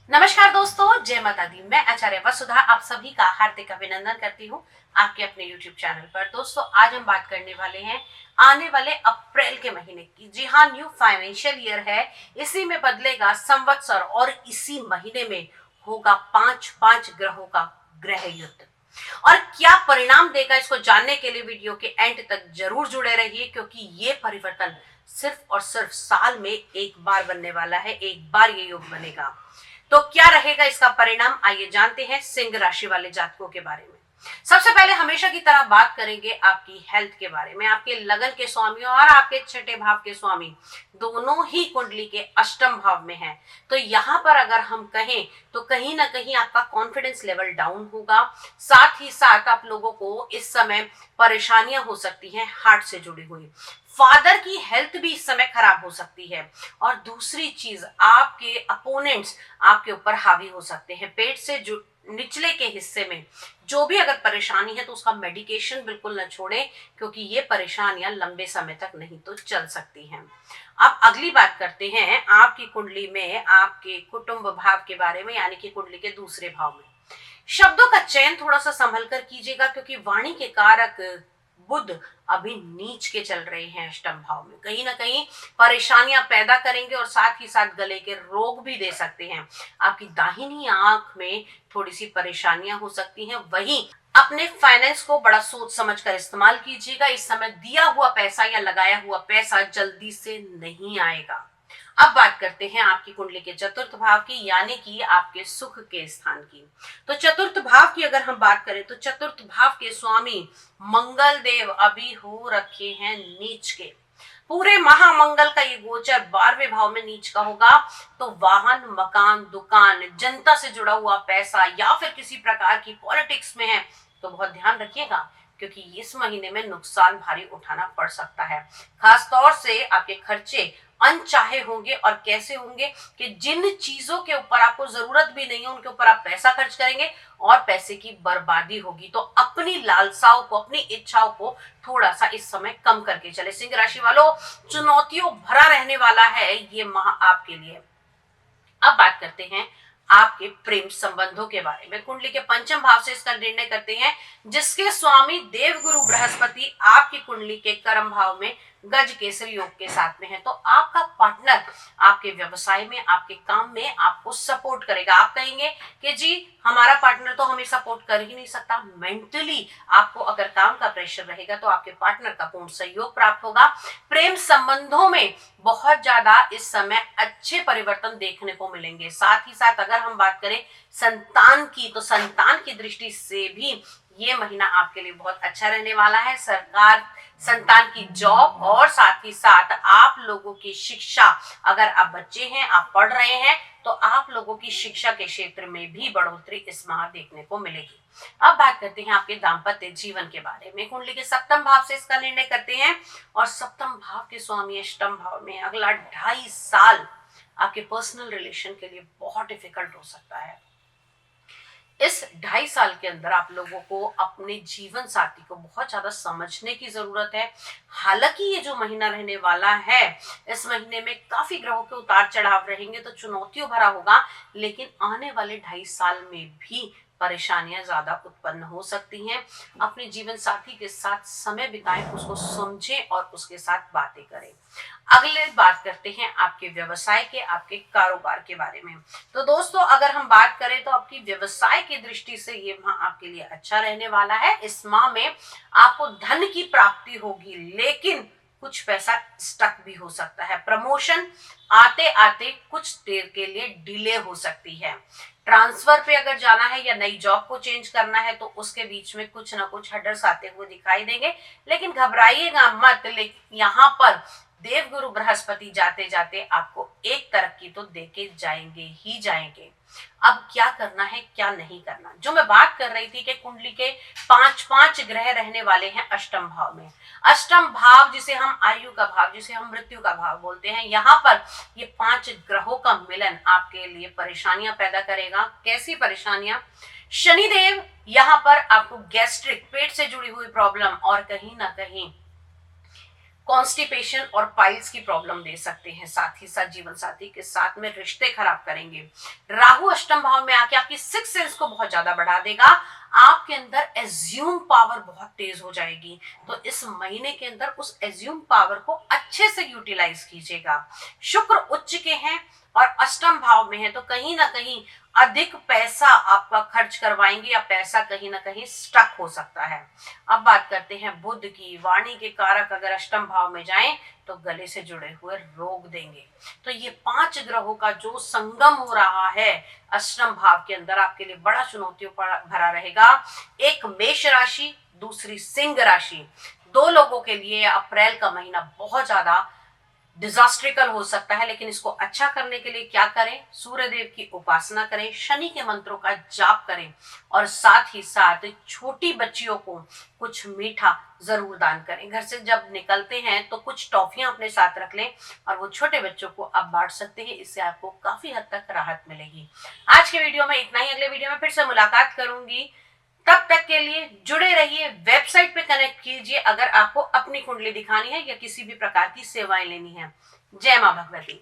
नमस्कार दोस्तों, जय माता दी। मैं आचार्य वसुधा आप सभी का हार्दिक अभिनंदन करती हूँ आपके अपने YouTube चैनल पर। दोस्तों, आज हम बात करने वाले हैं आने वाले अप्रैल के महीने की। जी हाँ, न्यू फाइनेंशियल ईयर है, इसी में बदलेगा संवत्सर और इसी महीने में होगा पांच पांच ग्रहों का ग्रह युद्ध। और क्या परिणाम देगा, इसको जानने के लिए वीडियो के एंड तक जरूर जुड़े रहिए, क्योंकि ये परिवर्तन सिर्फ और सिर्फ साल में एक बार बनने वाला है। एक बार ये योग बनेगा तो क्या रहेगा इसका परिणाम, आइए जानते हैं सिंह राशि वाले जातकों के बारे में। सबसे पहले हमेशा की तरह बात करेंगे आपकी हेल्थ के बारे में। आपके लगन के स्वामी और आपके छठे भाव के स्वामी दोनों ही कुंडली के अष्टम भाव में हैं। तो यहाँ पर अगर हम कहें तो कहीं ना कहीं आपका कॉन्फिडेंस लेवल डाउन होगा। साथ ही साथ आप लोगों को इस समय परेशानियां हो सकती हैं हार्ट से जुड़ी हुई। फादर की हेल्थ भी इस समय खराब हो सकती है। और दूसरी चीज, आपके अपोनेंट्स आपके ऊपर हावी हो सकते हैं। पेट से जो निचले के हिस्से में जो भी अगर परेशानी है तो उसका मेडिकेशन बिल्कुल न छोड़ें, क्योंकि ये परेशानियां लंबे समय तक नहीं तो चल सकती हैं। अब अगली बात करते हैं आपकी कुंडली में आपके कुटुंब भाव के बारे में, यानी कि कुंडली के दूसरे भाव में। शब्दों का चयन थोड़ा सा संभल कर कीजिएगा, क्योंकि वाणी के कारक बुध अभी नीच के चल रहे हैं अष्टम भाव में। कहीं ना कहीं परेशानियां पैदा करेंगे और साथ ही साथ गले के रोग भी दे सकते हैं। आपकी दाहिनी आंख में थोड़ी सी परेशानियां हो सकती हैं। वहीं अपने फाइनेंस को बड़ा सोच समझ कर इस्तेमाल कीजिएगा। इस समय दिया हुआ पैसा या लगाया हुआ पैसा जल्दी से नहीं आएगा। अब बात करते हैं आपकी कुंडली के चतुर्थ भाव की, यानी कि आपके सुख के स्थान की। तो चतुर्थ भाव की अगर हम बात करें तो चतुर्थ भाव के स्वामी मंगल देव अभी हो रखे हैं नीच के। पूरे महामंगल का ये गोचर 12वें भाव में नीच का होगा। तो वाहन, मकान, दुकान, जनता से जुड़ा हुआ पैसा या फिर किसी प्रकार की पॉलिटिक्स में है तो बहुत ध्यान रखिएगा, क्योंकि इस महीने में नुकसान भारी उठाना पड़ सकता है। खास तौर से आपके खर्चे अनचाहे होंगे। और कैसे होंगे कि जिन चीजों के ऊपर आपको जरूरत भी नहीं है उनके ऊपर आप पैसा खर्च करेंगे और पैसे की बर्बादी होगी। तो अपनी लालसाओं को, अपनी इच्छाओं को थोड़ा सा इस समय कम करके चले। सिंह राशि वालों, चुनौतियों भरा रहने वाला है ये माह आपके लिए। अब बात करते हैं आपके प्रेम संबंधों के बारे में। कुंडली के पंचम भाव से इसका निर्णय करते हैं, जिसके स्वामी देवगुरु बृहस्पति आपकी कुंडली के कर्म भाव में गज केसरी योग के साथ में है। तो आपका पार्टनर आपके व्यवसाय में, आपके काम में आपको सपोर्ट करेगा। आप कहेंगे कि जी हमारा पार्टनर तो हमें सपोर्ट कर ही नहीं सकता। मेंटली आपको अगर काम का प्रेशर रहेगा तो आपके पार्टनर का पूर्ण सहयोग प्राप्त होगा। प्रेम संबंधों में बहुत ज्यादा इस समय अच्छे परिवर्तन देखने को मिलेंगे। साथ ही साथ अगर हम बात करें संतान की, तो संतान की दृष्टि से भी ये महीना आपके लिए बहुत अच्छा रहने वाला है। सरकार, संतान की जॉब और साथ ही साथ आप लोगों की शिक्षा, अगर आप बच्चे हैं, आप पढ़ रहे हैं, तो आप लोगों की शिक्षा के क्षेत्र में भी बढ़ोतरी इस माह देखने को मिलेगी। अब बात करते हैं आपके दाम्पत्य जीवन के बारे में। कुंडली के सप्तम भाव से इसका निर्णय करते हैं और सप्तम भाव के स्वामी अष्टम भाव में। अगला 2.5 साल आपके पर्सनल रिलेशन के लिए बहुत डिफिकल्ट हो सकता है। इस 2.5 साल के अंदर आप लोगों को अपने जीवन साथी को बहुत ज्यादा समझने की जरूरत है। हालांकि ये जो महीना रहने वाला है, इस महीने में काफी ग्रहों के उतार चढ़ाव रहेंगे तो चुनौतियों भरा होगा, लेकिन आने वाले 2.5 साल में भी परेशानियां ज्यादा उत्पन्न हो सकती हैं। अपने जीवन साथी के साथ समय बिताएं, उसको समझें और उसके साथ बातें करें। अगले बात करते हैं आपके व्यवसाय के, आपके कारोबार के बारे में। तो दोस्तों, अगर हम बात करें तो आपकी व्यवसाय की दृष्टि से ये माह आपके लिए अच्छा रहने वाला है। इस माह में आपको धन की प्राप्ति होगी, लेकिन कुछ पैसा स्टक भी हो सकता है। प्रमोशन आते आते कुछ देर के लिए डिले हो सकती है। ट्रांसफर पे अगर जाना है या नई जॉब को चेंज करना है तो उसके बीच में कुछ ना कुछ हडर्स आते हुए दिखाई देंगे, लेकिन घबराइएगा मत। लेकिन यहाँ पर देवगुरु बृहस्पति जाते जाते आपको एक तरक्की तो देके जाएंगे ही जाएंगे। अब क्या करना है, क्या नहीं करना, जो मैं बात कर रही थी कि कुंडली के 5 ग्रह रहने वाले हैं अष्टम भाव में। अष्टम भाव जिसे हम आयु का भाव, जिसे हम मृत्यु का भाव बोलते हैं, यहाँ पर ये 5 ग्रहों का मिलन आपके लिए परेशानियां पैदा करेगा। कैसी परेशानियां? शनिदेव यहाँ पर आपको गैस्ट्रिक, पेट से जुड़ी हुई प्रॉब्लम और कहीं ना कहीं कॉन्स्टिपेशन और पाइल्स की प्रॉब्लम दे सकते हैं। साथ ही साथ जीवन साथी के साथ में रिश्ते खराब करेंगे। राहु अष्टम भाव में आके आपकी सिक्स सेंस को बहुत ज्यादा बढ़ा देगा। आपके अंदर एज्यूम पावर बहुत तेज हो जाएगी। तो इस महीने के अंदर उस एज्यूम पावर को अच्छे से यूटिलाइज कीजिएगा। शुक्र उच्च के हैं और अष्टम भाव में है, तो कहीं ना कहीं अधिक पैसा आपका खर्च करवाएंगे या पैसा कहीं ना कहीं स्टक हो सकता है। अब बात करते हैं बुध की। वाणी के कारक अगर अष्टम भाव में जाएं तो गले से जुड़े हुए रोग देंगे। तो ये 5 ग्रहों का जो संगम हो रहा है अष्टम भाव के अंदर आपके लिए बड़ा चुनौतियों भरा रहेगा। एक मेष राशि, दूसरी सिंह राशि, 2 लोगों के लिए अप्रैल का महीना बहुत ज्यादा डिजास्ट्रिकल हो सकता है। लेकिन इसको अच्छा करने के लिए क्या करें? सूर्य देव की उपासना करें, शनि के मंत्रों का जाप करें और साथ ही साथ छोटी बच्चियों को कुछ मीठा जरूर दान करें। घर से जब निकलते हैं तो कुछ टॉफियां अपने साथ रख लें और वो छोटे बच्चों को आप बांट सकते हैं। इससे आपको काफी हद तक राहत मिलेगी। आज के वीडियो में इतना ही। अगले वीडियो में फिर से मुलाकात करूंगी। तब तक के लिए जुड़े रहिए। वेबसाइट पे कनेक्ट कीजिए अगर आपको अपनी कुंडली दिखानी है या किसी भी प्रकार की सेवाएं लेनी है। जय मां भगवती।